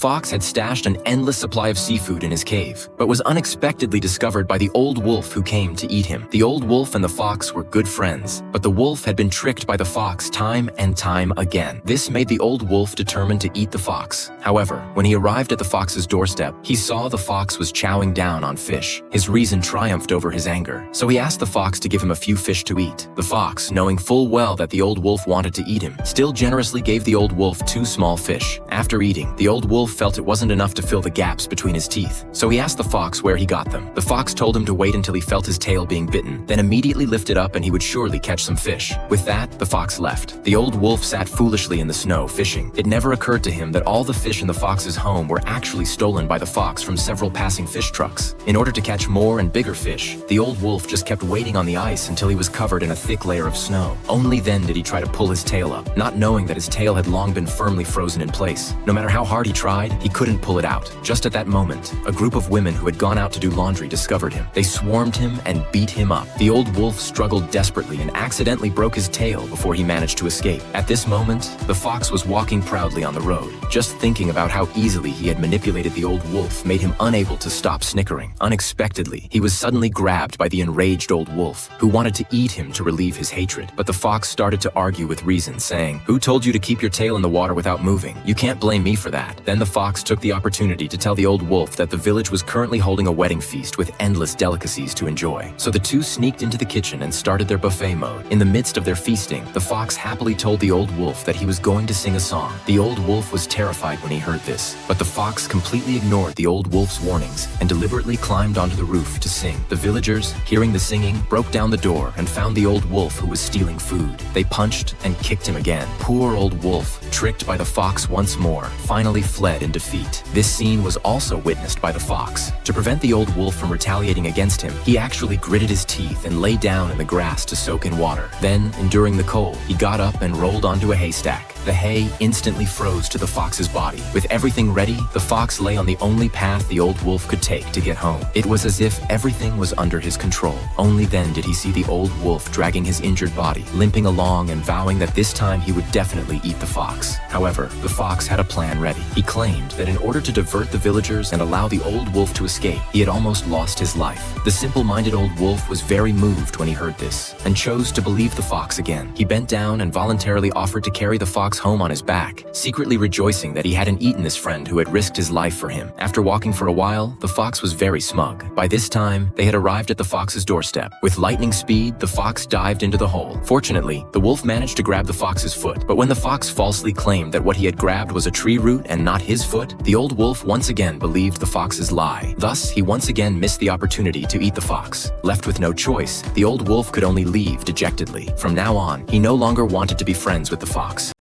fox had stashed an endless supply of seafood in his cave, but was unexpectedly discovered by the old wolf who came to eat him. The old wolf and the fox were good friends, but the wolf had been tricked by the fox time and time again. This made the old wolf determined to eat the fox. However, when he arrived at the fox's doorstep, he saw the fox was chowing down on fish. His reason triumphed over his anger, so he asked the fox to give him a few fish to eat. The fox, knowing full well that the old wolf wanted to eat him, still generously gave the old wolf 2 small fish. After eating, the old wolf felt it wasn't enough to fill the gaps between his teeth, so he asked the fox where he got them. The fox told him to wait until he felt his tail being bitten, then immediately lift it up and he would surely catch some fish. With that, the fox left. The old wolf sat foolishly in the snow, fishing. It never occurred to him that all the fish in the fox's home were actually stolen by the fox from several passing fish trucks. In order to catch more and bigger fish, the old wolf just kept waiting on the ice until he was covered in a thick layer of snow. Only then did he try to pull his tail up, not knowing that his tail had long been firmly frozen in place. No matter how hard he tried, he couldn't pull it out. Just at that moment, a group of women who had gone out to do laundry discovered him. They swarmed him and beat him up. The old wolf struggled desperately and accidentally broke his tail before he managed to escape. At this moment, the fox was walking proudly on the road. Just thinking about how easily he had manipulated the old wolf made him unable to stop snickering. Unexpectedly, he was suddenly grabbed by the enraged old wolf, who wanted to eat him to relieve his hatred. But the fox started to argue with reason, saying, "Who told you to keep your tail in the water without moving? You can't blame me for that." Then the fox took the opportunity to tell the old wolf that the village was currently holding a wedding feast with endless delicacies to enjoy. So the two sneaked into the kitchen and started their buffet mode. In the midst of their feasting, the fox happily told the old wolf that he was going to sing a song. The old wolf was terrified when he heard this, but the fox completely ignored the old wolf's warnings and deliberately climbed onto the roof to sing. The villagers, hearing the singing, broke down the door and found the old wolf who was stealing food. They punched and kicked him again. Poor old wolf, tricked by the fox once more, finally fled in defeat. This scene was also witnessed by the fox. To prevent the old wolf from retaliating against him, he actually gritted his teeth and lay down in the grass to soak in water. Then, enduring the cold, he got up and rolled onto a haystack. The hay instantly froze to the fox's body. With everything ready, the fox lay on the only path the old wolf could take to get home. It was as if everything was under his control. Only then did he see the old wolf dragging his injured body, limping along and vowing that this time he would definitely eat the fox. However, the fox had a plan ready. He claimed that in order to divert the villagers and allow the old wolf to escape, he had almost lost his life. The simple-minded old wolf was very moved when he heard this, and chose to believe the fox again. He bent down and voluntarily offered to carry the fox home on his back, secretly rejoicing that he hadn't eaten this friend who had risked his life for him. After walking for a while, the fox was very smug. By this time, they had arrived at the fox's doorstep. With lightning speed, the fox dived into the hole. Fortunately, the wolf managed to grab the fox's foot, but when the fox falsely claimed that what he had grabbed was a tree root and not his foot, the old wolf once again believed the fox's lie. Thus, he once again missed the opportunity to eat the fox. Left with no choice, the old wolf could only leave dejectedly. From now on, he no longer wanted to be friends with the fox.